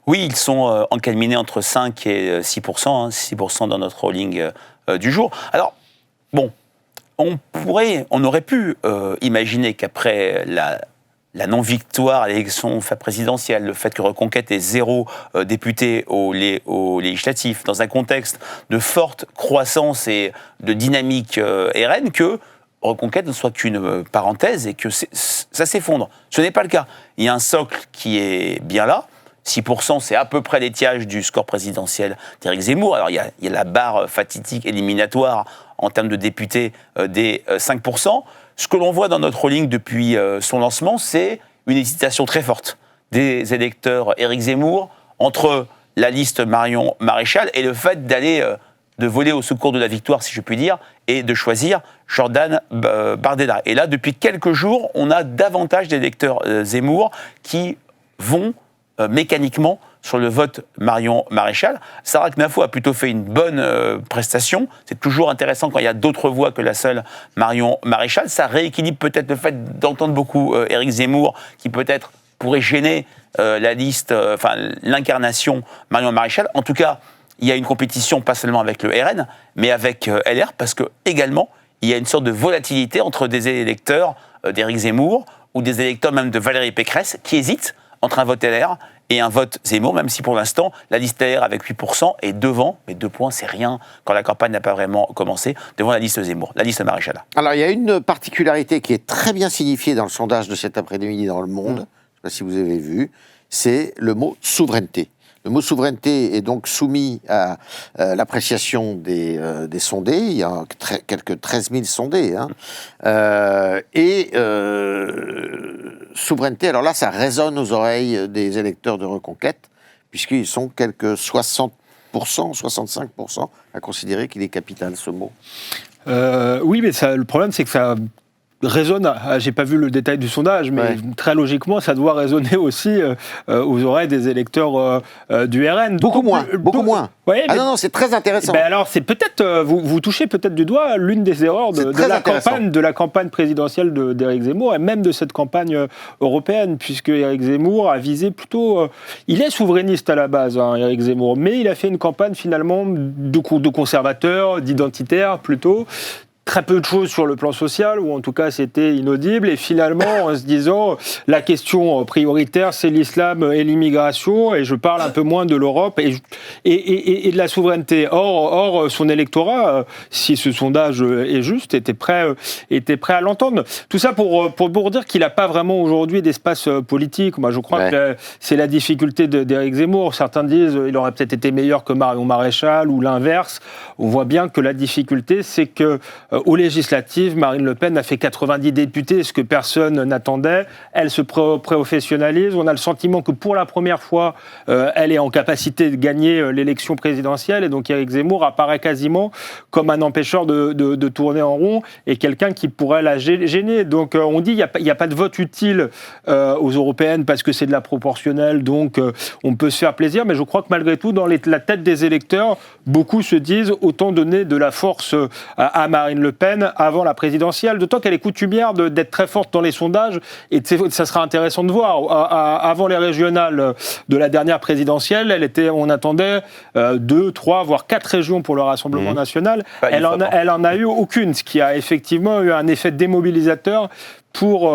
Oui, ils sont encalminés entre 5 et 6%, 6% dans notre rolling du jour. Alors, bon, on aurait pu imaginer qu'après la non-victoire à l'élection présidentielle, le fait que Reconquête ait 0 député au législatif, dans un contexte de forte croissance et de dynamique RN, que Reconquête ne soit qu'une parenthèse et que ça s'effondre. Ce n'est pas le cas. Il y a un socle qui est bien là. 6%, c'est à peu près l'étiage du score présidentiel d'Éric Zemmour. Alors, il y a la barre fatidique éliminatoire en termes de députés des 5%. Ce que l'on voit dans notre rolling depuis son lancement, c'est une hésitation très forte des électeurs Éric Zemmour entre la liste Marion Maréchal et le fait de voler au secours de la victoire, si je puis dire, et de choisir Jordan Bardella. Et là, depuis quelques jours, on a davantage d'électeurs Zemmour qui vont mécaniquement sur le vote Marion Maréchal. Sarah Knafo a plutôt fait une bonne prestation. C'est toujours intéressant quand il y a d'autres voix que la seule Marion Maréchal. Ça rééquilibre peut-être le fait d'entendre beaucoup Éric Zemmour, qui peut-être pourrait gêner la liste, l'incarnation Marion Maréchal. En tout cas, il y a une compétition pas seulement avec le RN, mais avec LR, parce que également, il y a une sorte de volatilité entre des électeurs d'Éric Zemmour ou des électeurs même de Valérie Pécresse qui hésitent entre un vote LR et un vote Zemmour, même si pour l'instant, la liste LR avec 8% est devant, mais 2 points, c'est rien quand la campagne n'a pas vraiment commencé, devant la liste Zemmour, la liste Maréchal. Alors, il y a une particularité qui est très bien signifiée dans le sondage de cet après-midi dans Le Monde, je ne sais pas si vous avez vu, c'est le mot souveraineté. Le mot souveraineté est donc soumis à l'appréciation des sondés. Il y a quelques 13 000 sondés. Souveraineté, alors là, ça résonne aux oreilles des électeurs de Reconquête, puisqu'ils sont quelques 60%, 65% à considérer qu'il est capital, ce mot. Oui, mais le problème, c'est que ça résonne, j'ai pas vu le détail du sondage, mais très logiquement, ça doit résonner aussi aux oreilles des électeurs du RN. Beaucoup moins. Ouais, non, c'est très intéressant. Alors, c'est peut-être, vous touchez peut-être du doigt l'une des erreurs de la campagne présidentielle d'Éric Zemmour, et même de cette campagne européenne, puisque Éric Zemmour a visé plutôt... il est souverainiste à la base, Éric Zemmour, mais il a fait une campagne finalement de conservateur, d'identitaire plutôt. Très peu de choses sur le plan social, ou en tout cas c'était inaudible, et finalement en se disant la question prioritaire c'est l'islam et l'immigration, et je parle un peu moins de l'Europe et de la souveraineté. Or son électorat, si ce sondage est juste, était prêt à l'entendre. Tout ça pour dire qu'il n'a pas vraiment aujourd'hui d'espace politique. Moi je crois que c'est la difficulté d'Éric Zemmour. Certains disent qu'il aurait peut-être été meilleur que Marion Maréchal ou l'inverse. On voit bien que la difficulté c'est que aux législatives, Marine Le Pen a fait 90 députés, ce que personne n'attendait. Elle se professionnalise. On a le sentiment que pour la première fois, elle est en capacité de gagner l'élection présidentielle. Et donc Éric Zemmour apparaît quasiment comme un empêcheur de tourner en rond et quelqu'un qui pourrait la gêner. Donc on dit qu'il n'y a pas de vote utile aux européennes parce que c'est de la proportionnelle, donc on peut se faire plaisir. Mais je crois que malgré tout, dans la tête des électeurs, beaucoup se disent autant donner de la force à Marine Le Pen avant la présidentielle, d'autant qu'elle est coutumière d'être très forte dans les sondages, et ça sera intéressant de voir. Avant les régionales de la dernière présidentielle, on attendait 2, 3, voire 4 régions pour le Rassemblement national. Elle en a eu aucune, ce qui a effectivement eu un effet démobilisateur pour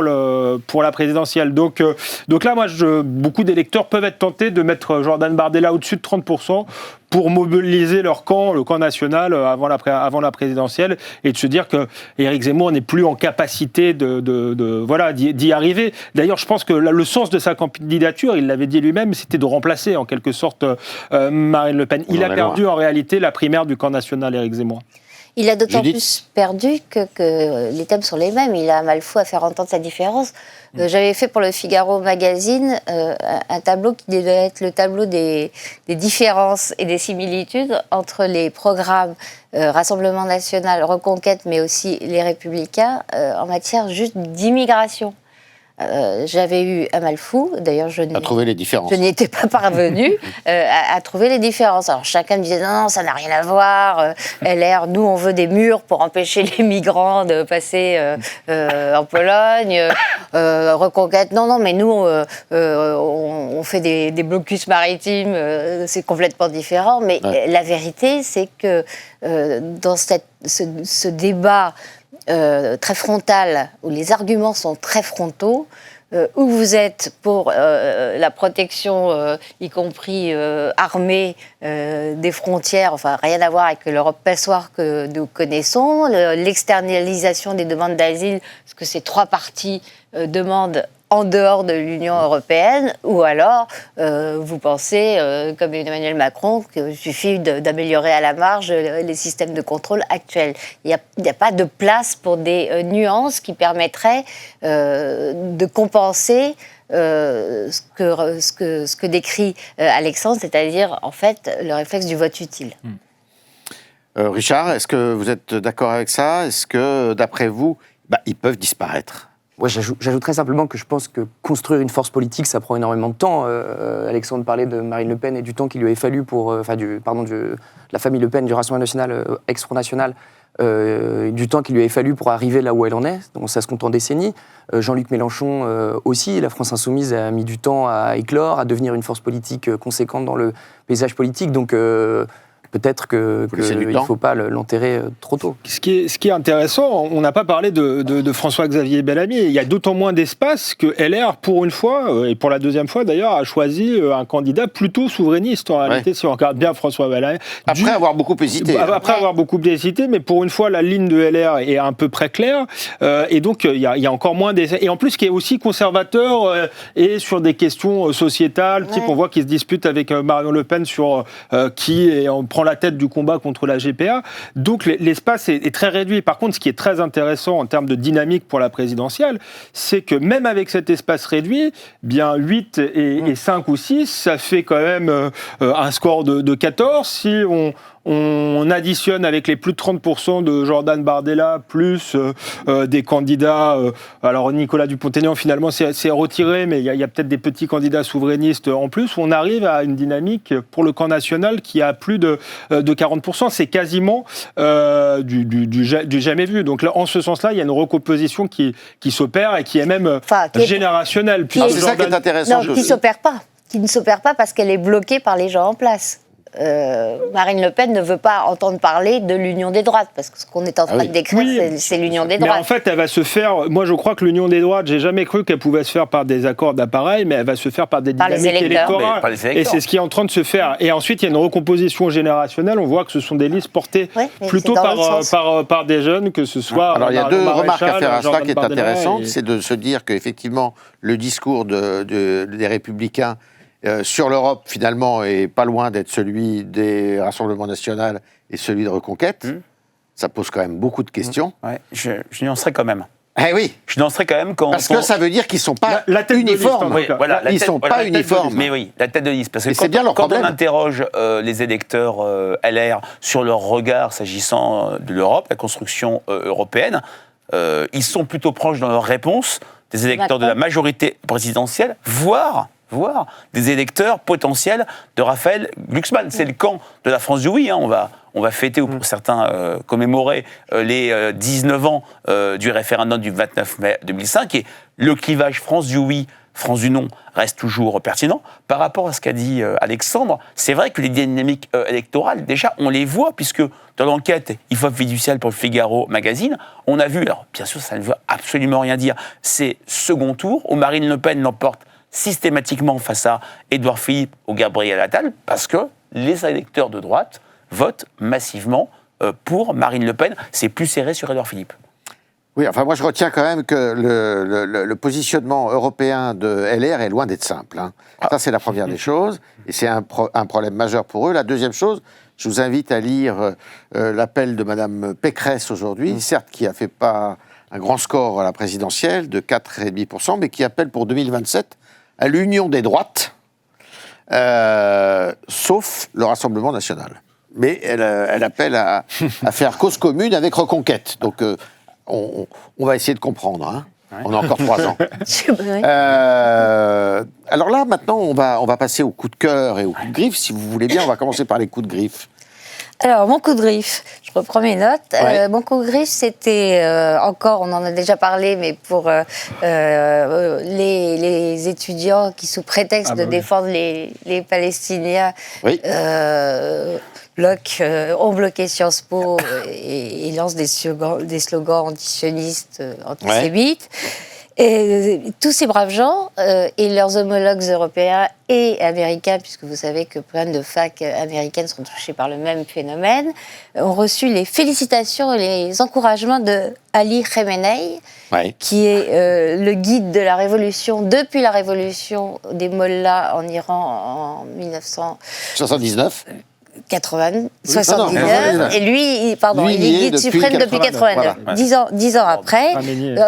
la présidentielle. Donc là, beaucoup d'électeurs peuvent être tentés de mettre Jordan Bardella au-dessus de 30% pour mobiliser leur camp, le camp national, avant la présidentielle, et de se dire que Éric Zemmour n'est plus en capacité d'y arriver. D'ailleurs, je pense que le sens de sa candidature, il l'avait dit lui-même, c'était de remplacer en quelque sorte Marine Le Pen. Il a perdu en réalité la primaire du camp national, Éric Zemmour. Il a d'autant plus perdu que les thèmes sont les mêmes. Il a mal fou à faire entendre sa différence. J'avais fait pour le Figaro Magazine un tableau qui devait être le tableau des différences et des similitudes entre les programmes Rassemblement National, Reconquête, mais aussi les Républicains, en matière juste d'immigration. j'avais eu Amalfou, d'ailleurs je trouver les différences. Je n'y étais pas parvenue à trouver les différences. Alors chacun me disait non, ça n'a rien à voir, LR, nous on veut des murs pour empêcher les migrants de passer en Pologne, Reconquête, non, mais nous on fait des blocus maritimes, c'est complètement différent, mais la vérité c'est que dans ce débat très frontal, où les arguments sont très frontaux, où vous êtes pour la protection, y compris armée, des frontières, enfin rien à voir avec l'Europe passoire que nous connaissons, l'externalisation des demandes d'asile, parce que ces trois parties demandent en dehors de l'Union européenne, ou alors vous pensez, comme Emmanuel Macron, qu'il suffit d'améliorer à la marge les systèmes de contrôle actuels. Il n'y a pas de place pour des nuances qui permettraient de compenser ce que décrit Alexandre, c'est-à-dire en fait le réflexe du vote utile. Richard, est-ce que vous êtes d'accord avec ça? Est-ce que, d'après vous, ils peuvent disparaître? Ouais, j'ajouterais simplement que je pense que construire une force politique, ça prend énormément de temps. Alexandre parlait de Marine Le Pen et du temps qu'il lui avait fallu pour... de la famille Le Pen, du Rassemblement national, ex-Front National, du temps qu'il lui avait fallu pour arriver là où elle en est. Donc ça se compte en décennies. Jean-Luc Mélenchon aussi, la France Insoumise a mis du temps à éclore, à devenir une force politique conséquente dans le paysage politique. Donc... peut-être qu'il ne faut pas l'enterrer trop tôt. Ce qui est intéressant, on n'a pas parlé de François-Xavier Bellamy. Il y a d'autant moins d'espace que LR, pour une fois, et pour la deuxième fois d'ailleurs, a choisi un candidat plutôt souverainiste en réalité, si on regarde bien François Bellamy. Après avoir beaucoup hésité. Après avoir beaucoup hésité, mais pour une fois, la ligne de LR est un peu très claire. Et donc, il y a encore moins d'essais. Et en plus, qui est aussi conservateur et sur des questions sociétales, type on voit qu'il se dispute avec Marion Le Pen sur qui prend la tête du combat contre la GPA. Donc l'espace est très réduit. Par contre, ce qui est très intéressant en termes de dynamique pour la présidentielle, c'est que même avec cet espace réduit, bien 8 et 5 ou 6, ça fait quand même un score de 14. Si on additionne avec les plus de 30% de Jordan Bardella, plus des candidats... alors Nicolas Dupont-Aignan, finalement, s'est retiré, mais il y a peut-être des petits candidats souverainistes en plus. On arrive à une dynamique pour le camp national qui a plus de 40%. C'est quasiment du jamais vu. Donc là, en ce sens-là, il y a une recomposition qui s'opère et qui est même générationnelle. C'est ça qui est intéressant. Non, qui ne s'opère pas parce qu'elle est bloquée par les gens en place. Marine Le Pen ne veut pas entendre parler de l'union des droites, parce que ce qu'on est en train de décrire, c'est l'union des droites. Mais en fait, elle va se faire... Moi, je crois que l'union des droites, j'ai jamais cru qu'elle pouvait se faire par des accords d'appareil, mais elle va se faire par des dynamiques électorales. Et c'est ce qui est en train de se faire. Et ensuite, il y a une recomposition générationnelle. On voit que ce sont des listes portées plutôt par des jeunes, que ce soit... Alors, il y a deux remarques à faire à ça qui est intéressante. C'est de se dire qu'effectivement, le discours des Républicains sur l'Europe, finalement, est pas loin d'être celui des Rassemblements nationaux et celui de Reconquête. Ça pose quand même beaucoup de questions. Je nuancerais quand même. Eh oui. Je nuancerais quand même quand... Parce que ça veut dire qu'ils ne sont pas uniformes. Ils ne sont pas uniformes. Mais oui, la tête de liste. Parce que c'est bien leur problème. Quand on interroge les électeurs LR sur leur regard s'agissant de l'Europe, la construction européenne, ils sont plutôt proches dans leur réponse des électeurs de la majorité présidentielle, voire des électeurs potentiels de Raphaël Glucksmann. C'est le camp de la France du oui. On va fêter, ou pour certains commémorer, les 19 ans du référendum du 29 mai 2005. Et le clivage France du oui, France du non reste toujours pertinent. Par rapport à ce qu'a dit Alexandre, c'est vrai que les dynamiques électorales, déjà, on les voit, puisque dans l'enquête IFOP fiduciale pour le Figaro Magazine, on a vu, alors bien sûr, ça ne veut absolument rien dire, c'est second tour, où Marine Le Pen l'emporte systématiquement face à Édouard Philippe ou Gabriel Attal, parce que les électeurs de droite votent massivement pour Marine Le Pen. C'est plus serré sur Édouard Philippe. Oui, enfin moi je retiens quand même que le positionnement européen de LR est loin d'être simple. Ça c'est la première des choses, et c'est un problème majeur pour eux. La deuxième chose, je vous invite à lire l'appel de Madame Pécresse aujourd'hui, certes qui a fait pas un grand score à la présidentielle de 4,5%, mais qui appelle pour 2027 à l'union des droites, sauf le Rassemblement national. Mais elle appelle à faire cause commune avec Reconquête. Donc on va essayer de comprendre. On a encore 3 ans. Oui. Alors là, maintenant, on va passer au coup de cœur et au coup de griffe. Si vous voulez bien, on va commencer par les coups de griffe. Alors, mon coup de griffe, je reprends mes notes. Ouais. Mon coup de griffe, c'était encore, on en a déjà parlé, mais pour les étudiants qui, sous prétexte de défendre les Palestiniens, Oui. ont bloqué Sciences Po et lancent des slogans antisionistes, antisémites. Et tous ces braves gens et leurs homologues européens et américains, puisque vous savez que plein de facs américaines sont touchées par le même phénomène, ont reçu les félicitations et les encouragements de Ali Khamenei, qui est le guide de la révolution depuis la révolution des mollahs en Iran en 1979. 79, et lui, il est guide suprême depuis 89. Voilà. 10 ans après,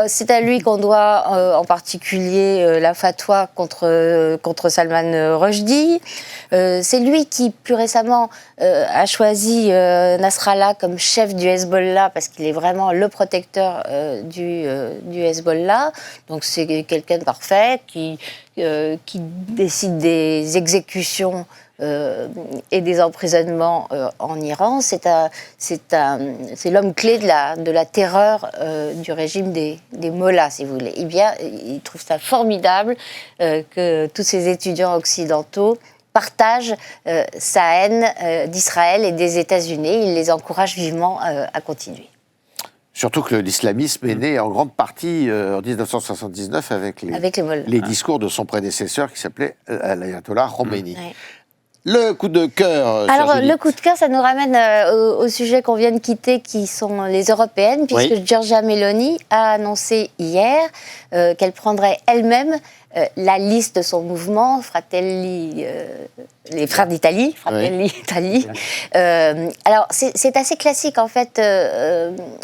c'est à lui qu'on doit en particulier la fatwa contre Salman Rushdie. C'est lui qui, plus récemment, a choisi Nasrallah comme chef du Hezbollah, parce qu'il est vraiment le protecteur du Hezbollah. Donc c'est quelqu'un de parfait qui décide des exécutions et des emprisonnements en Iran. C'est l'homme clé de la terreur du régime des mollahs, si vous voulez. Eh bien, il trouve ça formidable que tous ces étudiants occidentaux partagent sa haine d'Israël et des États-Unis. Il les encourage vivement à continuer. Surtout que l'islamisme est né en grande partie en 1979 avec les discours de son prédécesseur qui s'appelait l'ayatollah Khomeini. Ouais. Le coup de cœur. Alors, le coup de cœur, ça nous ramène au sujet qu'on vient de quitter, qui sont les européennes, puisque Giorgia Meloni a annoncé hier qu'elle prendrait elle-même la liste de son mouvement, Fratelli, les Frères d'Italie, Fratelli Italie. Alors, c'est assez classique, en fait,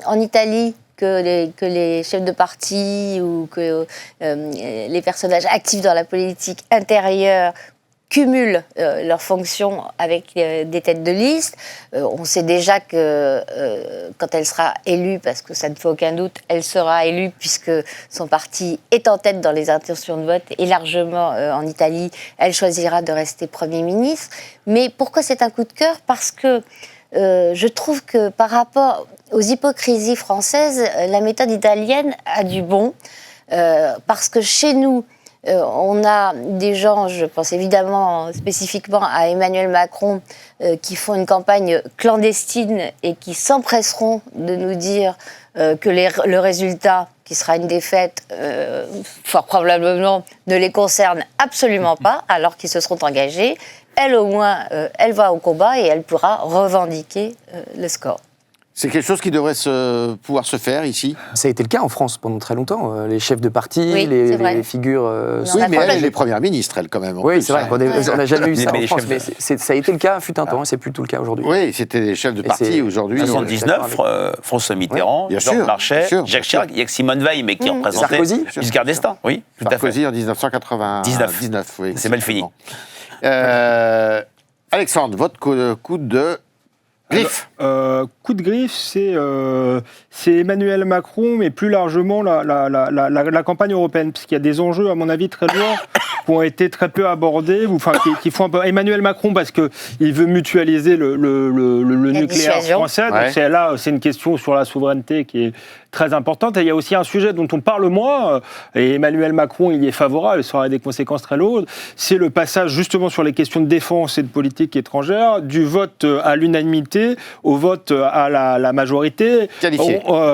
en Italie, que les chefs de parti ou que les personnages actifs dans la politique intérieure cumulent leurs fonctions avec des têtes de liste. On sait déjà que quand elle sera élue, parce que ça ne fait aucun doute, elle sera élue puisque son parti est en tête dans les intentions de vote et largement en Italie, elle choisira de rester Premier ministre. Mais pourquoi c'est un coup de cœur ? Parce que je trouve que par rapport aux hypocrisies françaises, la méthode italienne a du bon, parce que chez nous, on a des gens, je pense évidemment spécifiquement à Emmanuel Macron, qui font une campagne clandestine et qui s'empresseront de nous dire que le résultat, qui sera une défaite, fort probablement, ne les concerne absolument pas, alors qu'ils se seront engagés. Elle, au moins, elle va au combat et elle pourra revendiquer le score. C'est quelque chose qui devrait pouvoir se faire ici. Ça a été le cas en France pendant très longtemps. Les chefs de parti, les figures... oui, mais elle est première ministre, elle, quand même. Oui, c'est vrai. On n'a jamais eu ça en France, mais ça a été le cas, fut un temps, c'est plus tout le cas aujourd'hui. Oui, c'était des chefs de parti aujourd'hui. En 1979, François Mitterrand, Georges Marchais, Jacques Chirac, il y a que Simone Veil, mais qui représentait Giscard d'Estaing. Oui, tout à fait. Sarkozy en 1999, oui. C'est mal fini. Alexandre, votre coup de... griffe. Coup de griffe, c'est Emmanuel Macron, mais plus largement la campagne européenne, parce qu'il y a des enjeux, à mon avis, très lourds, qui ont été très peu abordés, qui font un peu... Emmanuel Macron, parce qu'il veut mutualiser le nucléaire français, donc c'est une question sur la souveraineté qui est très importante. Et il y a aussi un sujet dont on parle moins, et Emmanuel Macron, il y est favorable, ça aura des conséquences très lourdes, c'est le passage justement sur les questions de défense et de politique étrangère, du vote à l'unanimité au vote à la majorité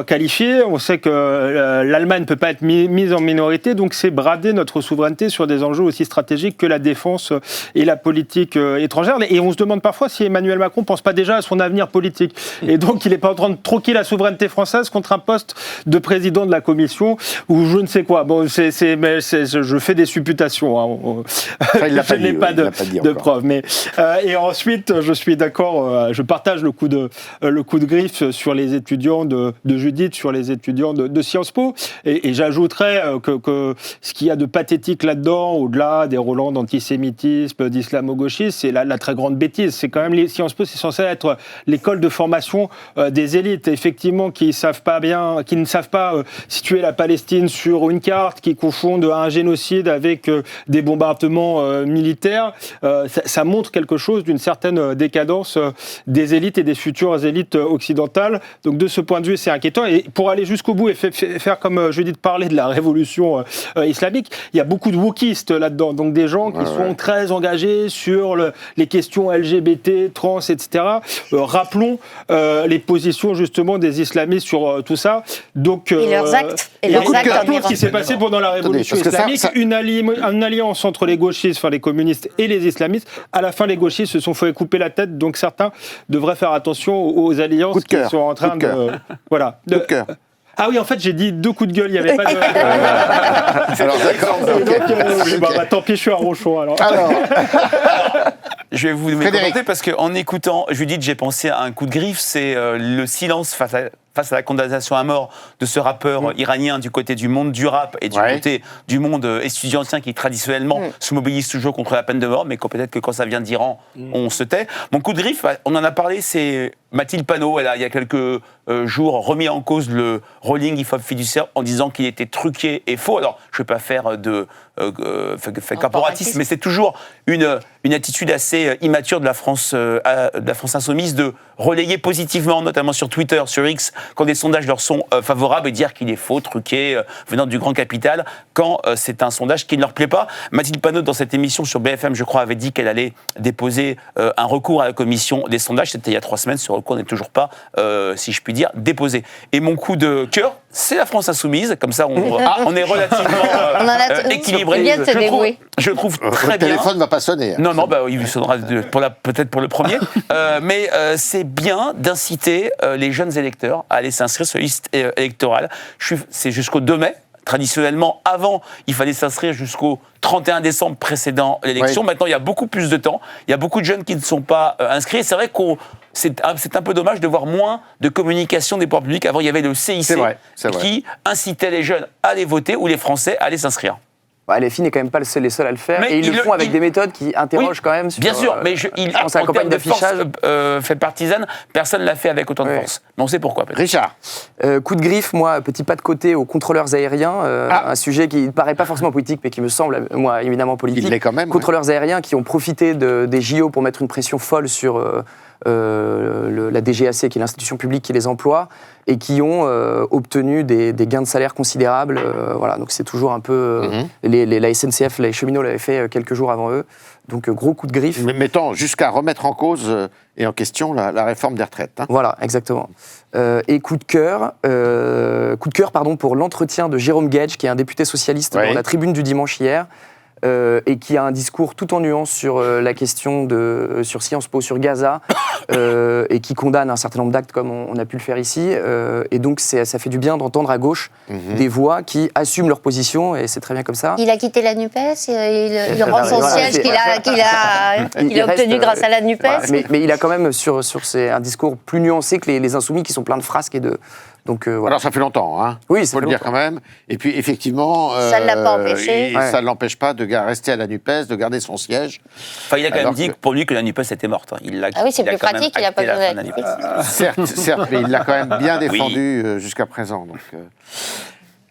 qualifiée. On sait que l'Allemagne ne peut pas être mise en minorité, donc c'est brader notre souveraineté sur des enjeux aussi stratégiques que la défense et la politique étrangère. Et on se demande parfois si Emmanuel Macron ne pense pas déjà à son avenir politique. Et donc il n'est pas en train de troquer la souveraineté française contre un poste de président de la Commission ou je ne sais quoi. Bon, je fais des supputations. Hein. Je n'ai pas de preuves. Mais, et ensuite, je suis d'accord, je partage le coup de le coup de griffe sur les étudiants de Judith, sur les étudiants de Sciences Po. Et j'ajouterais que ce qu'il y a de pathétique là-dedans, au-delà des relents d'antisémitisme, d'islamo-gauchisme, c'est la très grande bêtise. C'est quand même Sciences Po, c'est censé être l'école de formation des élites, effectivement, qui ne savent pas situer la Palestine sur une carte, qui confondent un génocide avec des bombardements militaires. Ça montre quelque chose d'une certaine décadence des élites et des futures élites occidentales. Donc de ce point de vue, c'est inquiétant. Et pour aller jusqu'au bout et faire comme Judith parlait de la révolution islamique, il y a beaucoup de wokistes là-dedans. Donc des gens qui sont très engagés sur les questions LGBT, trans, etc. Rappelons les positions justement des islamistes sur tout ça. Donc, et leurs actes. Et leurs actes en Iran. Ce qui s'est passé pendant la révolution islamique, une alliance entre les gauchistes, enfin les communistes et les islamistes. À la fin, les gauchistes se sont fait couper la tête. Donc certains devraient faire attention aux alliances qui sont en train de... Voilà. Coup de cœur. Ah oui, en fait, j'ai dit 2 coups de gueule, il n'y avait pas de... Alors, d'accord. Donc, tant pis, je suis un rochon, alors. Je vais vous commenter parce qu'en écoutant Judith, j'ai pensé à un coup de griffe, c'est le silence face à la condamnation à mort de ce rappeur iranien du côté du monde du rap et du côté du monde estudiantien qui traditionnellement se mobilise toujours contre la peine de mort, mais peut-être que quand ça vient d'Iran, on se tait. Mon coup de griffe, on en a parlé, c'est Mathilde Panot. Elle a, il y a quelques jours, remis en cause le ruling IFOP fiduciaire en disant qu'il était truqué et faux. Alors, je ne vais pas faire de corporatisme, mais c'est toujours une attitude assez immature de la France insoumise de relayer positivement, notamment sur Twitter, sur X, quand des sondages leur sont favorables et dire qu'il est faux, truqué, venant du grand capital, quand c'est un sondage qui ne leur plaît pas. Mathilde Panot, dans cette émission sur BFM, je crois, avait dit qu'elle allait déposer un recours à la commission des sondages. C'était il y a 3 semaines. Ce recours n'est toujours pas, si je puis dire, déposé. Et mon coup de cœur, c'est la France insoumise. Comme ça, on est relativement équilibré. Je trouve très bien. Le téléphone ne va pas sonner. Non, il sonnera peut-être pour le premier. Mais c'est bien d'inciter les jeunes électeurs à aller s'inscrire sur la liste électorale. C'est jusqu'au 2 mai. Traditionnellement, avant, il fallait s'inscrire jusqu'au 31 décembre précédent l'élection. Maintenant, il y a beaucoup plus de temps. Il y a beaucoup de jeunes qui ne sont pas inscrits. C'est vrai que c'est un peu dommage de voir moins de communication des pouvoirs publics. Avant, il y avait le CIC qui incitait les jeunes à aller voter ou les Français à aller s'inscrire. LFI n'est quand même pas les seuls à le faire, et ils le font avec des méthodes qui interrogent quand même sur... Bien sûr, mais en campagne d'affichage fait partisane, personne ne l'a fait avec autant de force. Mais on sait pourquoi. Richard. Coup de griffe, moi, petit pas de côté aux contrôleurs aériens, un sujet qui ne paraît pas forcément politique, mais qui me semble, moi, évidemment politique. Il l'est quand même. Contrôleurs aériens qui ont profité des JO pour mettre une pression folle sur la DGAC, qui est l'institution publique qui les emploie, et qui ont obtenu des gains de salaire considérables. Voilà, donc c'est toujours un peu... la SNCF, les cheminots l'avaient fait quelques jours avant eux. Donc gros coup de griffe. Mais mettons jusqu'à remettre en cause et en question la réforme des retraites. Hein. Voilà, exactement. Et coup de cœur pour l'entretien de Jérôme Gage, qui est un député socialiste dans la Tribune du dimanche hier, et qui a un discours tout en nuances sur la question sur Sciences Po, sur Gaza, et qui condamne un certain nombre d'actes comme on a pu le faire ici. Et donc ça fait du bien d'entendre à gauche des voix qui assument leur position, et c'est très bien comme ça. Il a quitté la NUPES, il rend son siège qu'il a obtenu grâce à la NUPES. Voilà, mais il a quand même un discours plus nuancé que les Insoumis qui sont pleins de frasques et de... Donc, voilà. Alors ça fait longtemps, hein. Oui, ça faut le dire quand même. Et puis effectivement, ça ne l'a pas empêché. Ça ne l'empêche pas de rester à la NUPES, de garder son siège. Enfin, il a quand même dit pour lui que la NUPES était morte. Oui, c'est plus pratique, il n'a pas besoin de la NUPES. Certes, mais il l'a quand même bien défendu jusqu'à présent. Donc,